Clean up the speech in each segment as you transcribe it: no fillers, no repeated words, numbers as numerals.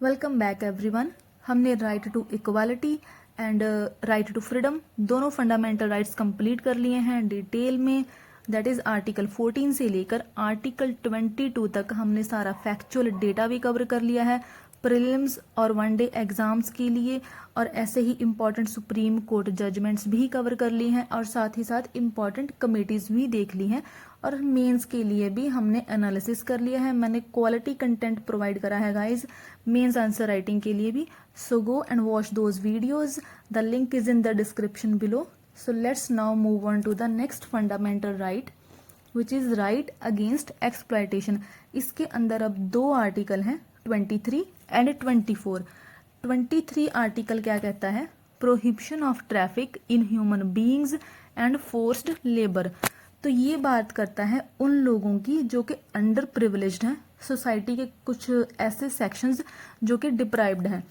Welcome back everyone. हमने right to equality and right to freedom दोनों fundamental rights complete कर लिए हैं डिटेल में। दैट इज आर्टिकल 14 से लेकर आर्टिकल 22 तक हमने सारा फैक्चुअल डेटा भी कवर कर लिया है प्रीलिम्स और वन डे एग्जाम्स के लिए, और ऐसे ही इम्पॉर्टेंट सुप्रीम कोर्ट जजमेंट्स भी कवर कर ली हैं, और साथ ही साथ इम्पॉर्टेंट कमेटीज भी देख ली हैं, और मेंस के लिए भी हमने एनालिसिस कर लिया है। मैंने क्वालिटी कंटेंट प्रोवाइड करा है गाइज मेंस आंसर राइटिंग के लिए भी। So go and watch those videos, the link is in the description below. So let's now move on to the next fundamental right which is right against exploitation. इसके अंदर अब दो article हैं 23 and 24। 23 article क्या कहता है? Prohibition of traffic in human beings and forced labour. तो ये बात करता है उन लोगों की जो कि अंडर प्रिविलेज्ड हैं, सोसाइटी के कुछ ऐसे सेक्शंस जो कि डिप्राइव्ड हैं,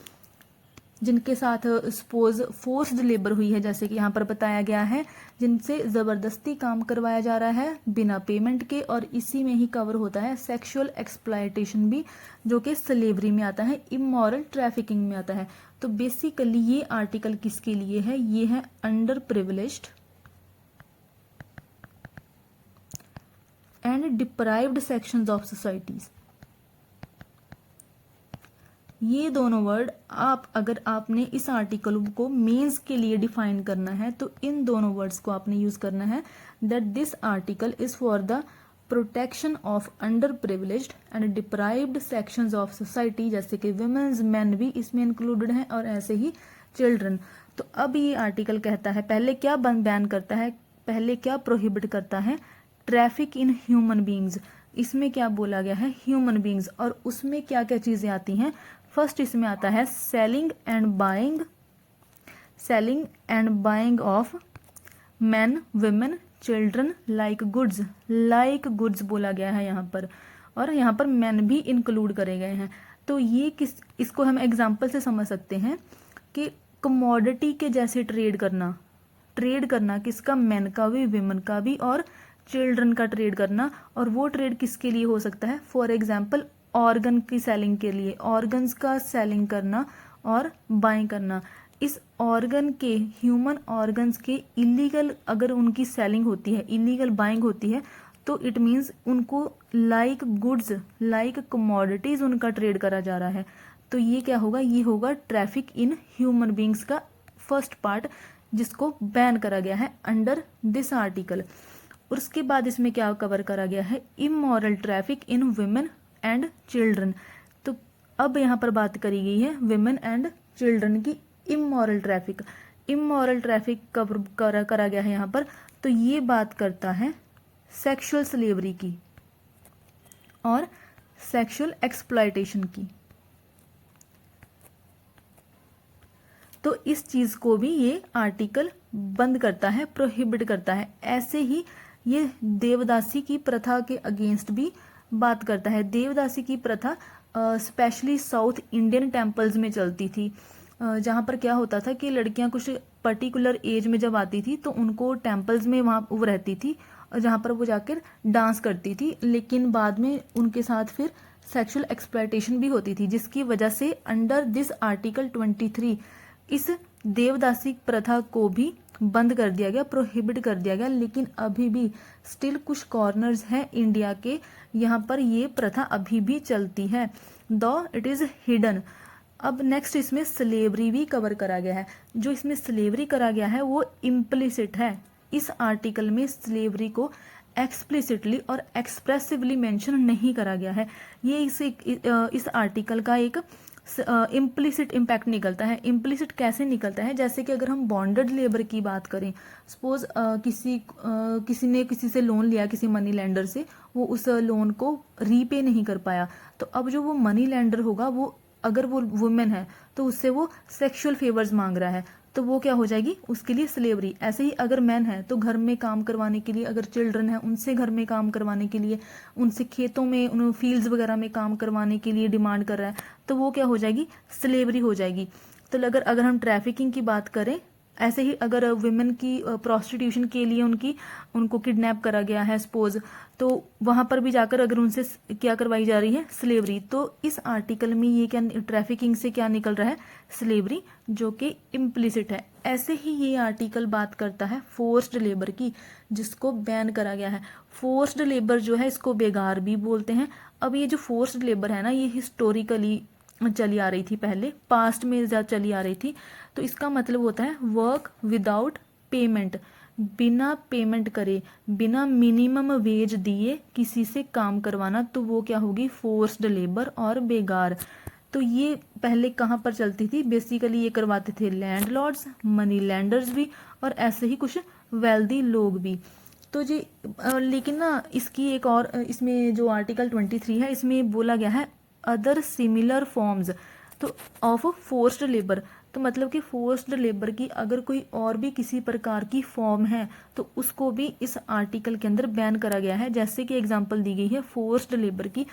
जिनके साथ सपोज फोर्स्ड लेबर हुई है, जैसे कि यहाँ पर बताया गया है, जिनसे ज़बरदस्ती काम करवाया जा रहा है बिना पेमेंट के। और इसी में ही कवर होता है सेक्सुअल एक्सप्लॉयटेशन भी, जो कि स्लेवरी में आता है, इमोरल ट्रैफिकिंग में आता है। तो बेसिकली ये आर्टिकल किसके लिए है? ये है under privileged and deprived sections of societies. ये दोनों वर्ड अगर आपने इस आर्टिकल को मेंस के लिए डिफाइन करना है तो इन दोनों वर्ड्स को आपने यूज करना है, that this article is for the protection of under privileged and deprived sections of society, जैसे कि विमेन्स, मैन भी इसमें इंक्लूडेड हैं, और ऐसे ही चिल्ड्रन। तो अब ये आर्टिकल कहता है, पहले क्या बैन करता है, पहले क्या प्रोहिबिट करता है? Traffic in human beings. इसमें क्या बोला गया है? Human beings. और उसमें क्या क्या चीजें आती हैं? फर्स्ट इसमें आता है selling and buying of man, women, children like goods बोला गया है यहाँ पर, और यहाँ पर मैन भी इंक्लूड करे गए हैं। तो ये इसको हम एग्जाम्पल से समझ सकते हैं कि कमोडिटी के जैसे ट्रेड करना किसका? मैन का भी, विमेन का भी, और चिल्ड्रन का ट्रेड करना। और वो ट्रेड किसके लिए हो सकता है? फॉर एग्जाम्पल ऑर्गन की सेलिंग के लिए, ऑर्गन्स का सेलिंग करना और बाइंग करना। इस ऑर्गन के, ह्यूमन ऑर्गन्स के इलीगल अगर उनकी सेलिंग होती है, इलीगल बाइंग होती है, तो इट मीन्स उनको लाइक गुड्स, लाइक कमोडिटीज उनका ट्रेड करा जा रहा है। तो ये क्या होगा? ये होगा ट्रैफिक इन ह्यूमन बींग्स का फर्स्ट पार्ट, जिसको बैन करा गया है अंडर दिस आर्टिकल। और उसके बाद इसमें क्या कवर करा गया है? Immoral traffic in women and children. तो अब यहाँ पर बात करी गई है विमेन एंड चिल्ड्रन की इमोरल ट्रैफिक कवर करा गया है यहाँ पर। तो ये बात करता है सेक्सुअल स्लेवरी की और सेक्सुअल एक्सप्लॉयटेशन की। तो इस चीज को भी ये आर्टिकल बंद करता है, प्रोहिबिट करता है। ऐसे ही ये देवदासी की प्रथा के अगेंस्ट भी बात करता है। देवदासी की प्रथा स्पेशली साउथ इंडियन टेम्पल्स में चलती थी, जहाँ पर क्या होता था कि लड़कियां कुछ पर्टिकुलर एज में जब आती थी तो उनको टेम्पल्स में वहाँ वो रहती थी, जहाँ पर वो जाकर डांस करती थी, लेकिन बाद में उनके साथ फिर सेक्सुअल एक्सप्लॉयटेशन भी होती थी, जिसकी वजह से अंडर दिस आर्टिकल 23 इस देवदासी प्रथा को भी बंद कर दिया गया, प्रोहिबिट कर दिया गया। लेकिन अभी भी स्टिल कुछ कॉर्नर्स हैं इंडिया के, यहाँ पर ये प्रथा अभी भी चलती है, दो इट इज हिडन। अब नेक्स्ट इसमें स्लेवरी भी कवर करा गया है। जो इसमें स्लेवरी करा गया है वो इम्प्लिसिट है। इस आर्टिकल में स्लेवरी को एक्सप्लिसिटली और एक्सप्रेसिवली मेंशन नहीं करा गया है। ये इस आर्टिकल का एक इम्प्लिसिट इम्पैक्ट निकलता है। इम्प्लिसिट कैसे निकलता है? जैसे कि अगर हम बॉन्डेड लेबर की बात करें, सपोज किसी ने किसी से लोन लिया, किसी मनी लेंडर से, वो उस लोन को रीपे नहीं कर पाया, तो अब जो वो मनी लेंडर होगा, वो अगर वो वुमेन है तो उससे वो सेक्सुअल फेवर्स मांग रहा है, तो वो क्या हो जाएगी? उसके लिए स्लेवरी। ऐसे ही अगर मैन है तो घर में काम करवाने के लिए, अगर चिल्ड्रन है उनसे घर में काम करवाने के लिए, उनसे खेतों में, उन फील्ड्स वगैरह में काम करवाने के लिए डिमांड कर रहा है, तो वो क्या हो जाएगी? स्लेवरी हो जाएगी। तो अगर हम ट्रैफिकिंग की बात करें ऐसे ही अगर वुमेन की प्रोस्टिट्यूशन के लिए उनको किडनैप करा गया है सपोज, तो वहां पर भी जाकर अगर उनसे क्या करवाई जा रही है, स्लेवरी, तो इस आर्टिकल में ये क्या, ट्रैफिकिंग से क्या निकल रहा है, स्लेवरी, जो कि इम्प्लिसिट है। ऐसे ही ये आर्टिकल बात करता है फोर्स्ड लेबर की, जिसको बैन करा गया है। फोर्स्ड लेबर जो है इसको बेगार भी बोलते हैं। अब ये जो फोर्स्ड लेबर है ना, ये हिस्टोरिकली चली आ रही थी, पहले पास्ट में ज़्यादा चली आ रही थी। तो इसका मतलब होता है वर्क विदाउट पेमेंट, बिना पेमेंट करे, बिना मिनिमम वेज दिए किसी से काम करवाना, तो वो क्या होगी, फोर्स्ड लेबर और बेगार। तो ये पहले कहाँ पर चलती थी, बेसिकली ये करवाते थे लैंडलॉर्ड्स, मनी लैंडर्स भी, और ऐसे ही कुछ वेल्दी लोग भी। तो जी लेकिन ना इसकी एक और, इसमें जो आर्टिकल 23 है इसमें बोला गया है अदर सिमिलर फॉर्म्स तो ऑफ फोर्स्ड लेबर। तो मतलब कि फोर्स्ड लेबर की अगर कोई और भी किसी प्रकार की फॉर्म है तो उसको भी इस आर्टिकल के अंदर बैन करा गया है। जैसे कि एग्जांपल दी गई है फोर्स्ड लेबर की।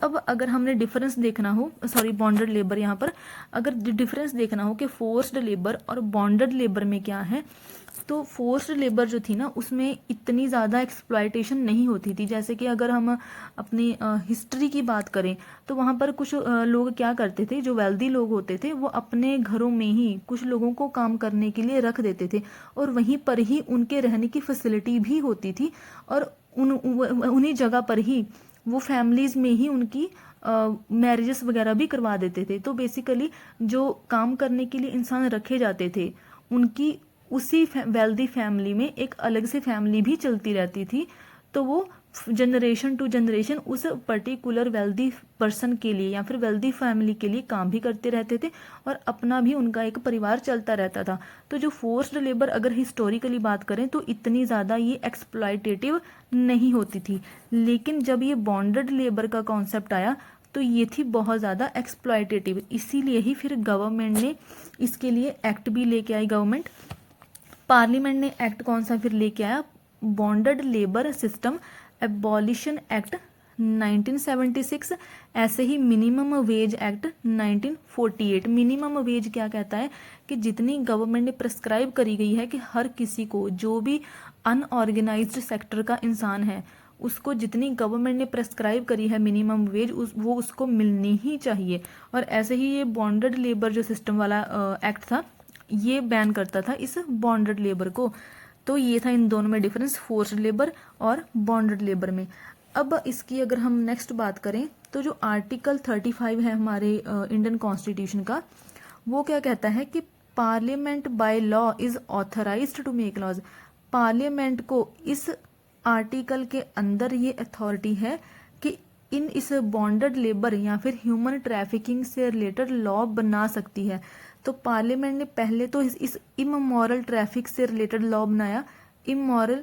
अब अगर हमने डिफरेंस देखना हो, सॉरी बॉन्डेड लेबर, यहाँ पर अगर डिफरेंस देखना हो कि फोर्स्ड लेबर और बॉन्डेड लेबर में क्या है, तो फोर्स्ड लेबर जो थी ना उसमें इतनी ज़्यादा एक्सप्लॉयटेशन नहीं होती थी। जैसे कि अगर हम अपनी हिस्ट्री की बात करें तो वहाँ पर कुछ लोग क्या करते थे, जो वेल्दी लोग होते थे वो अपने घरों में ही कुछ लोगों को काम करने के लिए रख देते थे, और वहीं पर ही उनके रहने की फैसिलिटी भी होती थी, और उन्हीं जगह पर ही वो फैमिलीज में ही उनकी मैरिजेस वगैरह भी करवा देते थे। तो बेसिकली जो काम करने के लिए इंसान रखे जाते थे उनकी उसी वेल्दी फैमिली में एक अलग से फैमिली भी चलती रहती थी। तो वो जनरेशन टू जनरेशन उस पर्टिकुलर वेल्दी पर्सन के लिए या फिर वेल्दी फैमिली के लिए काम भी करते रहते थे, और अपना भी उनका एक परिवार चलता रहता था। तो जो फोर्स्ड लेबर अगर हिस्टोरिकली बात करें तो इतनी ज़्यादा ये एक्सप्लॉयटेटिव नहीं होती थी। लेकिन जब ये बॉन्डेड लेबर का कॉन्सेप्ट आया तो ये थी बहुत ज़्यादा एक्सप्लॉयटेटिव। इसीलिए ही फिर गवर्नमेंट ने इसके लिए एक्ट भी लेके आई। गवर्नमेंट पार्लियामेंट ने एक्ट कौन सा फिर लेके आया, bonded labour system abolition act 1976। ऐसे ही minimum wage act 1948। Minimum wage क्या कहता है कि जितनी गवर्नमेंट ने प्रेस्क्राइब करी गई है कि हर किसी को, जो भी अनऑर्गेनाइज्ड सेक्टर का इंसान है उसको जितनी गवर्नमेंट ने प्रेस्क्राइब करी है मिनिमम वेज वो उसको मिलनी ही चाहिए। और ऐसे ही ये बॉन्डेड लेबर जो सिस्टम वाला एक्ट था ये बैन करता था इस बॉन्डेड लेबर को। तो ये था इन दोनों में डिफरेंस, फोर्स्ड लेबर और बॉन्डेड लेबर में। अब इसकी अगर हम नेक्स्ट बात करें तो जो आर्टिकल 35 है हमारे इंडियन कॉन्स्टिट्यूशन का, वो क्या कहता है कि parliament by law is authorized to make laws. Parliament को इस आर्टिकल के अंदर ये अथॉरिटी है कि इस बॉन्डेड लेबर या फिर ह्यूमन ट्रैफिकिंग से रिलेटेड लॉ बना सकती है। तो पार्लियामेंट ने पहले तो इस इमोरल ट्रैफिक से रिलेटेड लॉ बनाया। इमोरल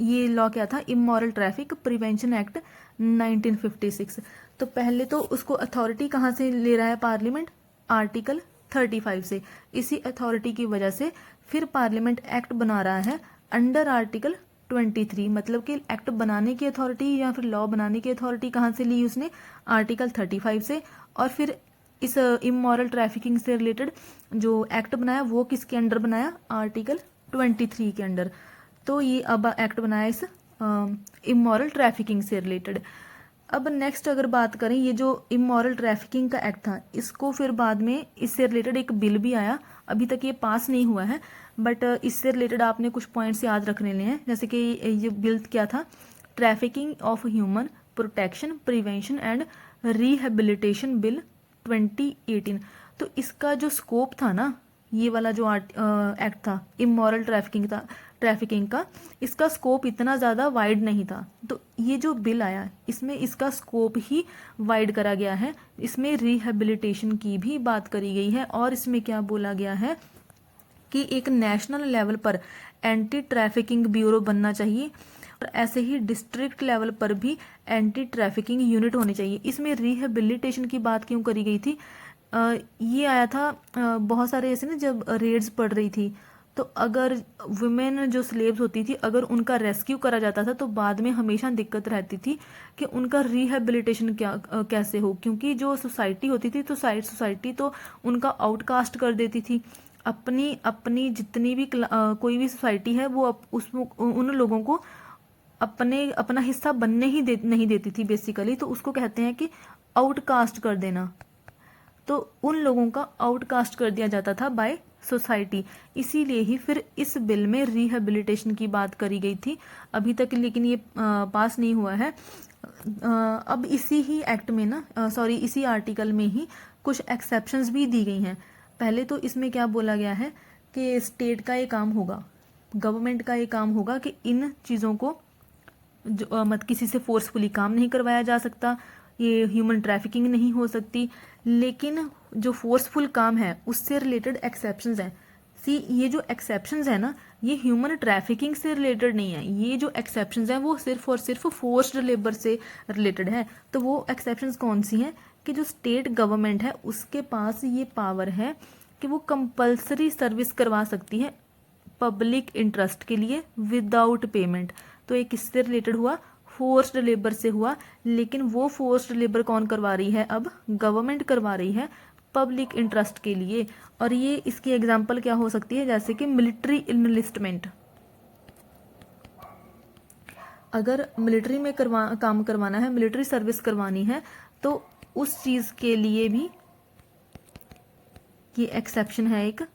ये लॉ क्या था, इमोरल ट्रैफिक प्रिवेंशन एक्ट 1956। तो पहले तो उसको अथॉरिटी कहाँ से ले रहा है पार्लियामेंट, आर्टिकल 35 से। इसी अथॉरिटी की वजह से फिर पार्लियामेंट एक्ट बना रहा है अंडर आर्टिकल 23। मतलब कि एक्ट बनाने की अथॉरिटी या फिर लॉ बनाने की अथॉरिटी कहाँ से ली उसने, आर्टिकल 35 से। और फिर इस इमोरल ट्रैफिकिंग से रिलेटेड जो एक्ट बनाया वो किसके अंडर बनाया, आर्टिकल 23 के अंडर। तो ये अब एक्ट बनाया इस इमोरल ट्रैफिकिंग से रिलेटेड। अब नेक्स्ट अगर बात करें, ये जो इमोरल ट्रैफिकिंग का एक्ट था इसको फिर बाद में इससे रिलेटेड एक बिल भी आया, अभी तक ये पास नहीं हुआ है, बट इससे रिलेटेड आपने कुछ पॉइंट्स याद रखने हैं। जैसे कि ये बिल क्या था, trafficking of human protection prevention and rehabilitation bill 2018। तो इसका जो स्कोप था ना, ये वाला जो एक्ट था इमोरल ट्रैफिकिंग का, इसका स्कोप इतना ज़्यादा वाइड नहीं था। तो ये जो बिल आया इसमें इसका स्कोप ही वाइड करा गया है। इसमें रिहेबिलिटेशन की भी बात करी गई है, और इसमें क्या बोला गया है कि एक नेशनल लेवल पर एंटी ट्रैफिकिंग ब्यूरो बनना चाहिए, और ऐसे ही डिस्ट्रिक्ट लेवल पर भी एंटी ट्रैफिकिंग यूनिट होनी चाहिए। इसमें रिहेबिलिटेशन की बात क्यों करी गई थी, ये आया था बहुत सारे ऐसे ना जब रेड्स पड़ रही थी, तो अगर वुमेन जो स्लेव्स होती थी अगर उनका रेस्क्यू करा जाता था तो बाद में हमेशा दिक्कत रहती थी कि उनका रिहेबिलिटेशन कैसे हो, क्योंकि जो सोसाइटी होती थी तो सोसाइटी तो उनका आउटकास्ट कर देती थी। अपनी अपनी जितनी भी कोई भी सोसाइटी है वो उन लोगों को अपना हिस्सा बनने ही नहीं देती थी बेसिकली, तो उसको कहते हैं कि आउटकास्ट कर देना। तो उन लोगों का आउटकास्ट कर दिया जाता था बाय सोसाइटी। इसीलिए ही फिर इस बिल में रिहेबिलिटेशन की बात करी गई थी अभी तक, लेकिन ये पास नहीं हुआ है। अब इसी ही एक्ट में ना इसी आर्टिकल में ही कुछ एक्सेप्शंस भी दी गई हैं। पहले तो इसमें क्या बोला गया है कि स्टेट का ये काम होगा, गवर्नमेंट का ये काम होगा कि इन चीज़ों को मत किसी से फोर्सफुली काम नहीं करवाया जा सकता, ये ह्यूमन ट्रैफिकिंग नहीं हो सकती। लेकिन जो फोर्सफुल काम है उससे रिलेटेड एक्सेप्शंस हैं। ये जो एक्सेप्शंस है ना, ये ह्यूमन ट्रैफिकिंग से रिलेटेड नहीं है। ये जो एक्सेप्शंस हैं वो सिर्फ और सिर्फ फोर्स्ड लेबर से रिलेटेड है। तो वो एक्सेप्शंस कौन सी हैं कि जो स्टेट गवर्नमेंट है उसके पास ये पावर है कि वो कंपल्सरी सर्विस करवा सकती है पब्लिक इंटरेस्ट के लिए विदाउट पेमेंट। तो ये किससे रिलेटेड हुआ? फोर्स्ड लेबर से हुआ। लेकिन वो फोर्स्ड लेबर कौन करवा रही है? अब गवर्नमेंट करवा रही है पब्लिक इंटरेस्ट के लिए। और ये इसकी एग्जांपल क्या हो सकती है? जैसे कि मिलिट्री इनलिस्टमेंट। अगर मिलिट्री में काम करवाना है, मिलिट्री सर्विस करवानी है, तो उस चीज के लिए भी ये एक्सेप्शन है एक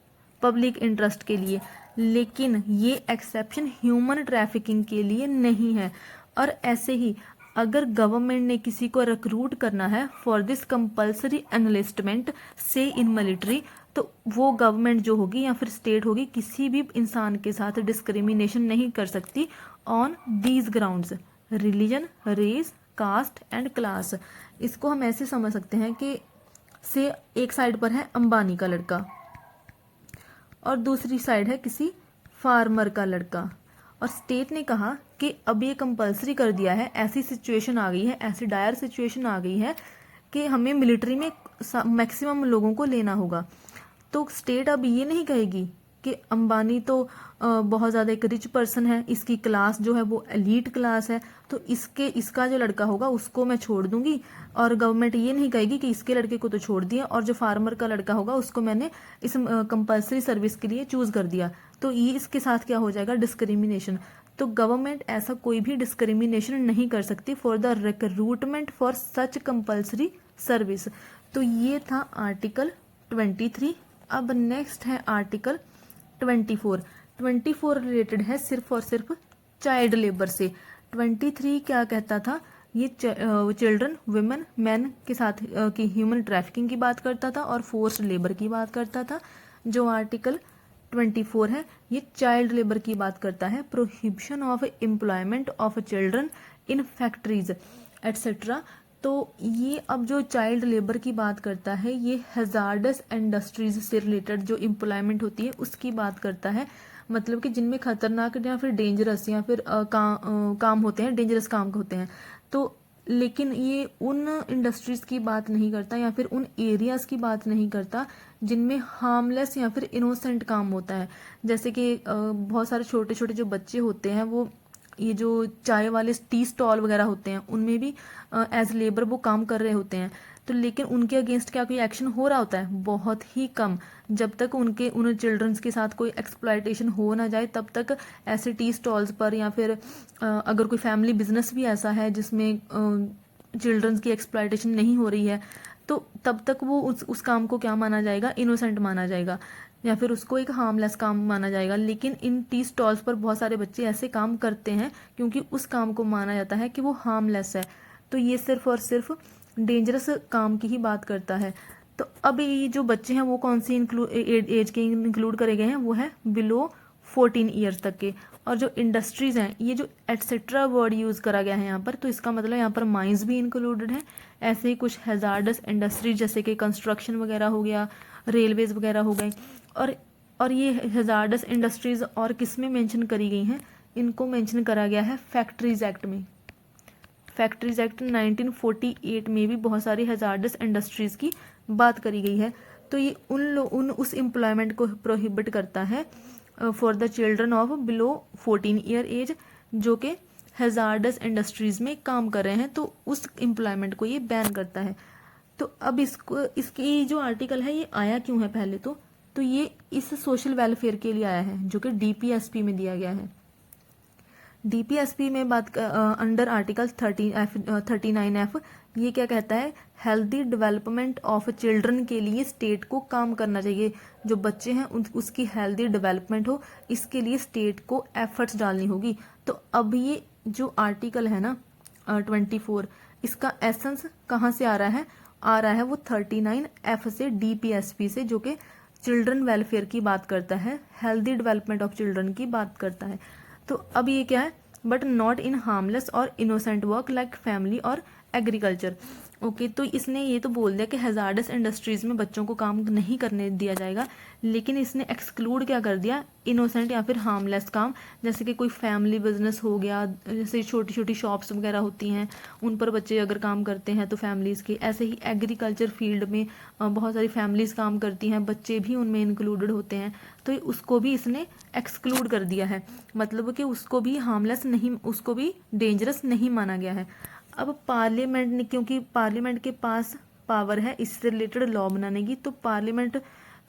पब्लिक इंटरेस्ट के लिए। लेकिन ये एक्सेप्शन ह्यूमन ट्रैफिकिंग के लिए नहीं है। और ऐसे ही अगर गवर्नमेंट ने किसी को रिक्रूट करना है फॉर दिस कंपल्सरी एनलिस्टमेंट से इन मिलिट्री, तो वो गवर्नमेंट जो होगी या फिर स्टेट होगी किसी भी इंसान के साथ डिस्क्रिमिनेशन नहीं कर सकती on these grounds, religion, race, caste and class. इसको हम ऐसे समझ सकते हैं कि से एक साइड पर है अंबानी का लड़का और दूसरी साइड है किसी फार्मर का लड़का, और स्टेट ने कहा कि अब ये कंपलसरी कर दिया है, ऐसी सिचुएशन आ गई है, ऐसी डायर सिचुएशन आ गई है कि हमें मिलिट्री में मैक्सिमम लोगों को लेना होगा। तो स्टेट अब ये नहीं कहेगी कि अंबानी तो बहुत ज़्यादा एक रिच पर्सन है, इसकी क्लास जो है वो एलीट क्लास है, तो इसका जो लड़का होगा उसको मैं छोड़ दूंगी। और गवर्नमेंट ये नहीं कहेगी कि इसके लड़के को तो छोड़ दिया और जो फार्मर का लड़का होगा उसको मैंने इस कंपल्सरी सर्विस के लिए चूज कर दिया। तो ये इसके साथ क्या हो जाएगा? डिस्क्रिमिनेशन। तो गवर्नमेंट ऐसा कोई भी डिस्क्रिमिनेशन नहीं कर सकती for the recruitment for such compulsory service. तो ये था आर्टिकल 23। अब नेक्स्ट है आर्टिकल 24। 24 रिलेटेड है सिर्फ और सिर्फ चाइल्ड लेबर से। 23 क्या कहता था? ये चिल्ड्रन, वुमेन, मैन के साथ की ह्यूमन ट्रैफिकिंग की बात करता था और फोर्स्ड लेबर की बात करता था। जो आर्टिकल 24 है ये चाइल्ड लेबर की बात करता है, prohibition of employment of children in factories etcetera. तो ये अब जो चाइल्ड लेबर की बात करता है ये हैजार्डस इंडस्ट्रीज से रिलेटेड जो एम्प्लॉयमेंट होती है उसकी बात करता है। मतलब कि जिनमें खतरनाक या फिर डेंजरस या फिर काम होते हैं, डेंजरस काम होते हैं। तो लेकिन ये उन इंडस्ट्रीज की बात नहीं करता या फिर उन एरियाज की बात नहीं करता जिनमें हार्मलेस या फिर इनोसेंट काम होता है। जैसे कि बहुत सारे छोटे छोटे जो बच्चे होते हैं वो ये जो चाय वाले टी स्टॉल वगैरह होते हैं उनमें भी एज लेबर वो काम कर रहे होते हैं। तो लेकिन उनके अगेंस्ट क्या कोई एक्शन हो रहा होता है? बहुत ही कम। जब तक उन चिल्ड्रंस के साथ कोई एक्सप्लॉयटेशन हो ना जाए तब तक ऐसे टी स्टॉल्स पर या फिर अगर कोई फैमिली बिजनेस भी ऐसा है जिसमें चिल्ड्रंस की एक्सप्लॉयटेशन नहीं हो रही है तो तब तक वो उस काम को क्या माना जाएगा? इनोसेंट माना जाएगा या फिर उसको एक हार्मलेस काम माना जाएगा। लेकिन इन टी स्टॉल्स पर बहुत सारे बच्चे ऐसे काम करते हैं क्योंकि उस काम को माना जाता है कि वो हार्मलेस है। तो ये सिर्फ और सिर्फ डेंजरस काम की ही बात करता है। तो अब ये जो बच्चे हैं वो कौन सी एज के इंक्लूड करे गए हैं? वो है बिलो 14 ईयर्स तक के। और जो इंडस्ट्रीज हैं, ये जो एटसेट्रा वर्ड यूज करा गया है यहाँ पर, तो इसका मतलब यहाँ पर माइंस भी इंक्लूडेड है। ऐसे ही कुछ हैजार्डस इंडस्ट्रीज जैसे कि कंस्ट्रक्शन वगैरह हो गया, रेलवेज वगैरह हो गए। और ये हैजार्डस इंडस्ट्रीज और किस में मेंशन करी गई हैं? इनको मेंशन करा गया है फैक्ट्रीज एक्ट में। फैक्ट्रीज एक्ट 1948 में भी बहुत सारी हैजार्डस इंडस्ट्रीज की बात करी गई है। तो ये उस एम्प्लॉयमेंट को प्रोहिबिट करता है for the children of below 14 year age जो कि हैजार्डस इंडस्ट्रीज में काम कर रहे हैं, तो उस एम्प्लॉयमेंट को ये बैन करता है। तो अब इसकी जो आर्टिकल है ये आया क्यों है? पहले तो तो ये इस सोशल वेलफेयर के लिए आया है जो कि डीपीएसपी में दिया गया है। डीपीएसपी में बात अंडर आर्टिकल 39F ये क्या कहता है, हेल्दी डेवलपमेंट ऑफ चिल्ड्रन के लिए स्टेट को काम करना चाहिए, जो बच्चे हैं उसकी हेल्दी डेवलपमेंट हो, इसके लिए स्टेट को एफर्ट्स डालनी होगी। तो अब ये जो आर्टिकल है ना 24, इसका एसेंस कहाँ से आ रहा है वो 39F से, डीपीएसपी से, जो कि चिल्ड्रन वेलफेयर की बात करता है, हेल्दी डेवलपमेंट ऑफ चिल्ड्रन की बात करता है। तो अब ये क्या है, बट नॉट इन हार्मलेस और इनोसेंट वर्क लाइक फैमिली और एग्रीकल्चर। ओके, तो इसने ये तो बोल दिया कि हैजार्डस इंडस्ट्रीज में बच्चों को काम नहीं करने दिया जाएगा, लेकिन इसने एक्सक्लूड क्या कर दिया, इनोसेंट या फिर हार्मलेस काम, जैसे कि कोई फैमिली बिजनेस हो गया, जैसे छोटी छोटी शॉप्स वगैरह होती हैं उन पर बच्चे अगर काम करते हैं तो फैमिलीज़ के, ऐसे ही एग्रीकल्चर फील्ड में बहुत सारी फैमिलीज़ काम करती हैं, बच्चे भी उनमें इंक्लूडेड होते हैं, तो उसको भी इसने एक्सक्लूड कर दिया है, मतलब कि उसको भी हार्मलेस नहीं, उसको भी डेंजरस नहीं माना गया है। अब पार्लियामेंट ने, क्योंकि पार्लियामेंट के पास पावर है इससे रिलेटेड लॉ बनाने की, तो पार्लियामेंट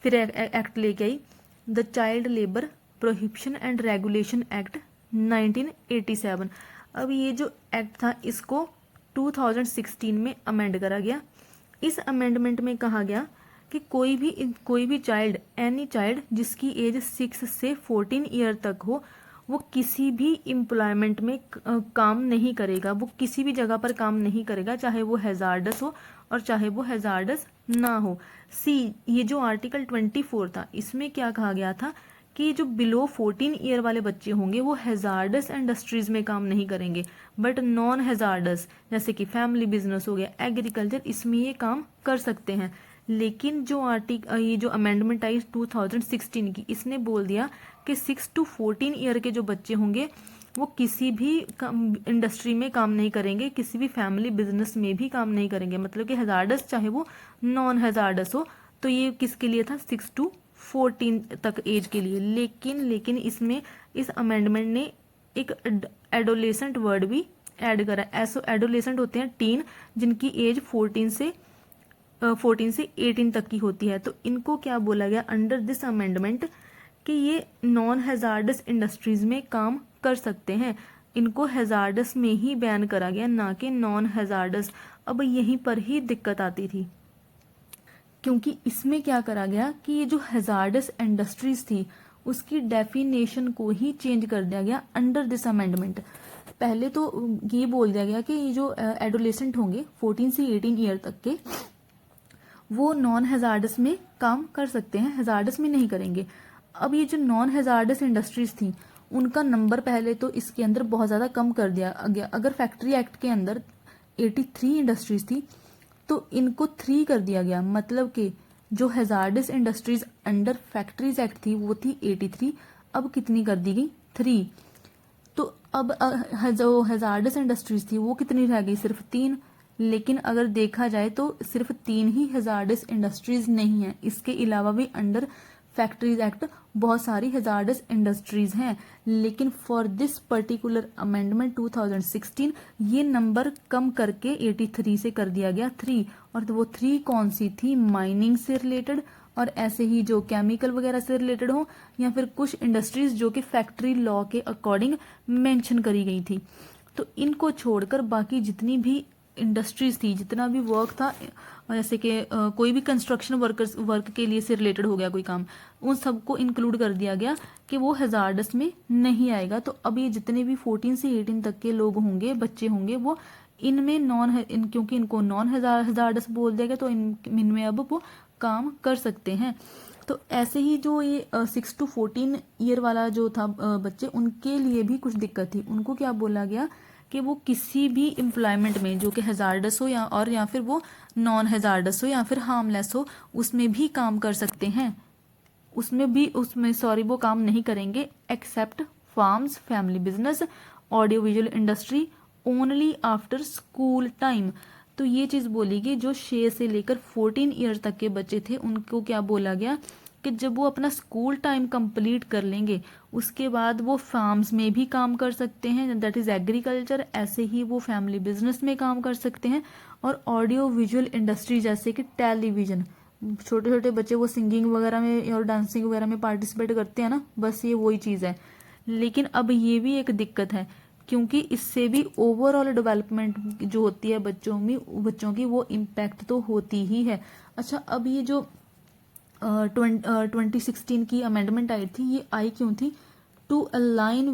फिर एक्ट लेके आई, the child labour prohibition and regulation act 1987। अब ये जो एक्ट था इसको 2016 में अमेंड करा गया। इस अमेंडमेंट में कहा गया कि कोई भी चाइल्ड, एनी चाइल्ड जिसकी एज 6 से 14 ईयर तक हो, वो किसी भी एम्प्लॉयमेंट में काम नहीं करेगा, वो किसी भी जगह पर काम नहीं करेगा, चाहे वो हैजार्डस हो और चाहे वो हैजार्डस ना हो। ये जो आर्टिकल 24 था इसमें क्या कहा गया था कि जो बिलो 14 ईयर वाले बच्चे होंगे वो हैजार्डस इंडस्ट्रीज में काम नहीं करेंगे, बट नॉन हैजार्डस जैसे कि फैमिली बिजनेस हो गया, एग्रीकल्चर, इसमें ये काम कर सकते हैं। लेकिन जो ये जो अमेंडमेंट आई 2016 की, इसने बोल दिया कि 6 to 14 ईयर के जो बच्चे होंगे वो किसी भी इंडस्ट्री में काम नहीं करेंगे, किसी भी फैमिली बिजनेस में भी काम नहीं करेंगे, मतलब कि हैजार्डस चाहे वो नॉन हैजार्डस हो। तो ये किसके लिए था, 6 to 14 तक एज के लिए। लेकिन इसमें इस अमेंडमेंट ने एक एडोलेसेंट वर्ड भी ऐड करा। ऐसो एडोलेसेंट होते हैं टीन जिनकी एज 14 से 18 तक की होती है। तो इनको क्या बोला गया अंडर दिस अमेंडमेंट कि ये नॉन हैजार्डस इंडस्ट्रीज में काम कर सकते हैं, इनको हैजार्डस में ही बैन करा गया, ना कि नॉन हैजार्डस। अब यहीं पर ही दिक्कत आती थी, क्योंकि इसमें क्या करा गया कि ये जो हैजार्डस इंडस्ट्रीज थी उसकी डेफिनेशन को ही चेंज कर दिया गया अंडर दिस अमेंडमेंट। पहले तो ये बोल दिया गया कि ये जो एडोलेसेंट होंगे 14 से 18 ईयर तक के, वो नॉन हैजार्डस में काम कर सकते हैं, हैजार्डस में नहीं करेंगे। अब ये जो नॉन हैजार्डस इंडस्ट्रीज थी उनका नंबर पहले तो इसके अंदर बहुत ज़्यादा कम कर दिया गया। अगर फैक्ट्री एक्ट के अंदर 83 इंडस्ट्रीज थी तो इनको 3 कर दिया गया, मतलब कि जो hazards industries under factories act थी वो थी 83, अब कितनी कर दी गई, 3। तो अब जो हैजार्डस इंडस्ट्रीज थी वो कितनी रह गई, सिर्फ 3। लेकिन अगर देखा जाए तो सिर्फ 3 ही हैजार्डस इंडस्ट्रीज नहीं है, इसके अलावा भी अंडर फैक्ट्रीज एक्ट बहुत सारी हैजार्डस इंडस्ट्रीज हैं। लेकिन फॉर दिस पर्टिकुलर अमेंडमेंट 2016 ये नंबर कम करके 83 से कर दिया गया 3। और तो वो 3 कौन सी थी, माइनिंग से रिलेटेड, और ऐसे ही जो केमिकल वगैरह से रिलेटेड हो, या फिर कुछ इंडस्ट्रीज जो कि फैक्ट्री लॉ के अकॉर्डिंग मेंशन करी गई थी। तो इनको छोड़कर बाकी जितनी भी इंडस्ट्रीज थी, जितना भी वर्क था, जैसे कि कोई भी कंस्ट्रक्शन वर्क के लिए से रिलेटेड हो गया कोई काम, उन सबको इंक्लूड कर दिया गया कि वो हैजार्डस में नहीं आएगा। तो अब ये जितने भी 14 से 18 तक के लोग होंगे, बच्चे होंगे, वो इनमें क्योंकि इनको नॉन हैजार्डस बोल दिया गया तो इनमें अब वो काम कर सकते हैं। तो ऐसे ही जो ये 6 to 14 ईयर वाला जो था बच्चे, उनके लिए भी कुछ दिक्कत थी। उनको क्या बोला गया कि वो किसी भी एम्प्लॉयमेंट में जो कि हैजार्डस हो या फिर वो नॉन हैजार्डस हो या फिर हार्मलेस हो, उसमें भी काम कर सकते हैं, उसमें वो काम नहीं करेंगे, except farms, family business, audio visual industry, only after school time. तो ये चीज़ बोली गई, जो 6 से लेकर 14 ईयर तक के बच्चे थे उनको क्या बोला गया कि जब वो अपना स्कूल टाइम कंप्लीट कर लेंगे उसके बाद वो फार्म्स में भी काम कर सकते हैं, दैट इज़ एग्रीकल्चर, ऐसे ही वो फैमिली बिजनेस में काम कर सकते हैं, और ऑडियो विजुअल इंडस्ट्री जैसे कि टेलीविज़न छोटे छोटे बच्चे वो सिंगिंग वगैरह में और डांसिंग वगैरह में पार्टिसिपेट करते हैं ना, बस ये वही चीज़ है। लेकिन अब ये भी एक दिक्कत है, क्योंकि इससे भी ओवरऑल डेवलपमेंट जो होती है बच्चों की वो इम्पैक्ट तो होती ही है। अच्छा, अब ये जो 2016 की अमेंडमेंट आई थी, ये आई क्यों थी? To align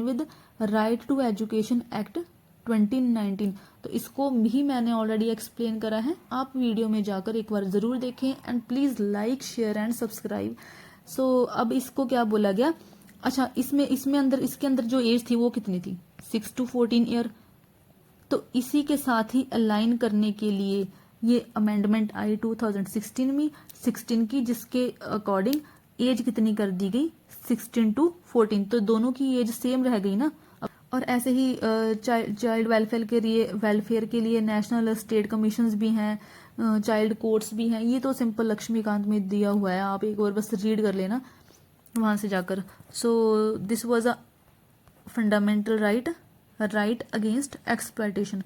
with right to education act 2019। तो इसको भी मैंने ऑलरेडी एक्सप्लेन करा है, आप वीडियो में जाकर एक बार ज़रूर देखें and please like share and subscribe. So अब इसको क्या बोला गया? अच्छा, इसके अंदर जो एज थी वो कितनी थी? 6 to 14 ईयर। तो इसी के साथ ही अलाइन करने के लिए ये अमेंडमेंट आई 2016 की, जिसके अकॉर्डिंग एज कितनी कर दी गई? 16 to 14। तो दोनों की एज सेम रह गई ना। और ऐसे ही चाइल्ड वेलफेयर के लिए नेशनल स्टेट कमीशंस भी हैं, चाइल्ड कोर्ट्स भी हैं। ये तो सिंपल लक्ष्मीकांत में दिया हुआ है, आप एक बार बस रीड कर लेना वहाँ से जाकर। So this was a fundamental right against exploitation.